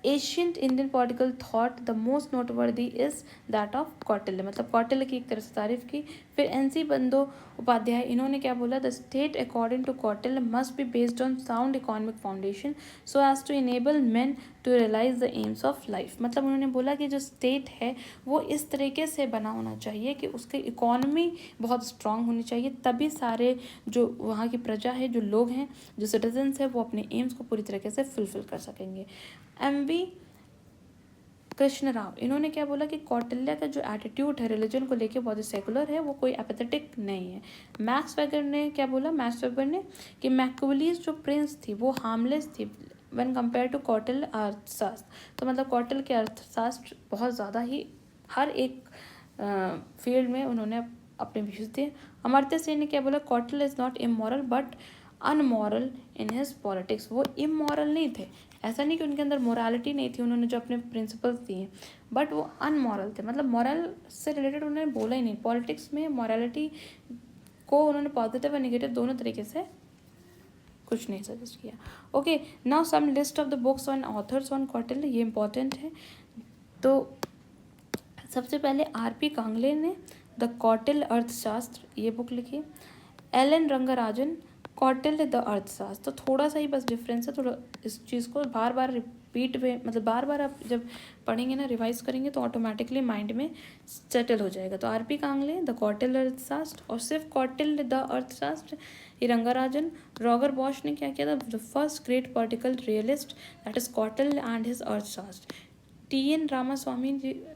ancient Indian political thought the most noteworthy is that of Kautilya, मतलब कौटिल्य की एक तरह से तारीफ की। फिर NC बंदोपाध्याय, इन्होंने क्या बोला, the state according to Kautilya must be based on sound economic foundation so as to enable man to realise the aims of life. मतलब उन्होंने बोला कि जो स्टेट है वो इस तरीके से बना होना चाहिए कि उसकी इकोनॉमी बहुत स्ट्रांग होनी चाहिए, तभी सारे जो वहाँ की प्रजा है, जो लोग हैं, जो सिटीजन्स हैं, वो अपने एम्स को पूरी तरीके से फुलफिल कर सकेंगे। MV कृष्ण राव, इन्होंने क्या बोला कि कौटिल्य का जो एटीट्यूड है रिलीजन को लेके बहुत ही सेकुलर है, वो कोई एपेथेटिक नहीं है। मैक्स वेबर ने क्या बोला, मैक्स वेबर ने कि मैक्यूलीज जो प्रिंस थी वो हार्मलेस थी व्हेन कंपेयर टू कौटिल्य अर्थशास्त्र। तो मतलब कौटिल्य के अर्थशास्त्र बहुत ज़्यादा ही हर एक फील्ड में उन्होंने अपने व्यूज दिए। अमर्त्य सेन ने क्या बोला, Kautilya is not immoral but unmoral in his politics. वो इमोरल नहीं थे, ऐसा नहीं कि उनके अंदर मोरालिटी नहीं थी, उन्होंने जो अपने प्रिंसिपल्स दिए, बट वो अनमोरल थे, मतलब मॉरल से रिलेटेड उन्होंने बोला ही नहीं। पॉलिटिक्स में मॉरलिटी को उन्होंने पॉजिटिव और नेगेटिव दोनों तरीके से कुछ नहीं सजेस्ट किया। Okay, now some list of the books on authors on Kautilya, ये इंपॉर्टेंट है। तो सबसे पहले RP कांगले ने द कौटिल्य अर्थशास्त्र ये बुक लिखी। LN रंगराजन कौटिल्य द अर्थशास्त्र। तो थोड़ा सा ही बस डिफरेंस है, थोड़ा इस चीज़ को बार बार रिपीट में, मतलब बार बार आप जब पढ़ेंगे ना, रिवाइज करेंगे तो ऑटोमेटिकली माइंड में सेटल हो जाएगा। तो R P Kangle the Kautilya अर्थशास्त्र, और सिर्फ कौटिल्य द अर्थशास्त्र, ये रंगाराजन। रॉगर बॉश ने क्या किया था, the first great political realist, that is Kautilya and his अर्थशास्त्र। टी एन रामास्वामी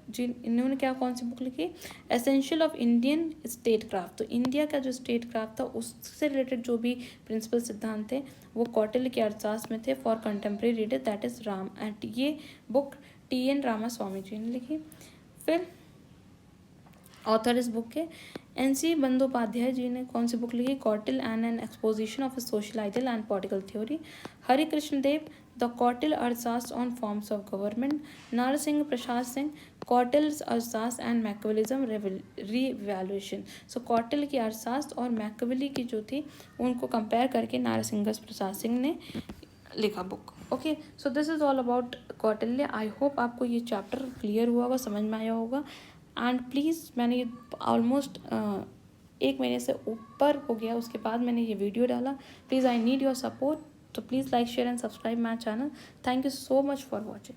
जी इन्होंने क्या, कौन सी बुक लिखी, essential of Indian state craft. तो इंडिया का जो स्टेट क्राफ्ट था उससे रिलेटेड जो भी प्रिंसिपल सिद्धांत थे वो कौटिल्य के अर्थशास्त्र में थे for contemporary reader, that is Ram and ये बुक टी एन रामास्वामी जी ने लिखी। फिर ऑथर इस बुक के एन सी बंदोपाध्याय जी ने कौन सी बुक लिखी, Kautilya and an exposition of social ideal and political theory. Hari Krishna Dev the Kautilya Arthashastra on forms of government. Narsingh Prasad Singh Kautilya Arthashastra and Machiavellism revaluation. So Kautilya की अर्थशास्त्र और मैकविली की जो थी उनको कंपेयर करके नारसिंह प्रसाद सिंह ने लिखा book. Okay, so this is all about Kautilya. I hope आपको ये चैप्टर क्लियर हुआ होगा, समझ में आया होगा। एंड प्लीज़, मैंने ये ऑलमोस्ट 1 महीने से ऊपर हो गया उसके बाद मैंने ये वीडियो डाला। Please I need your support, तो please like share and subscribe my channel. Thank you so much for watching.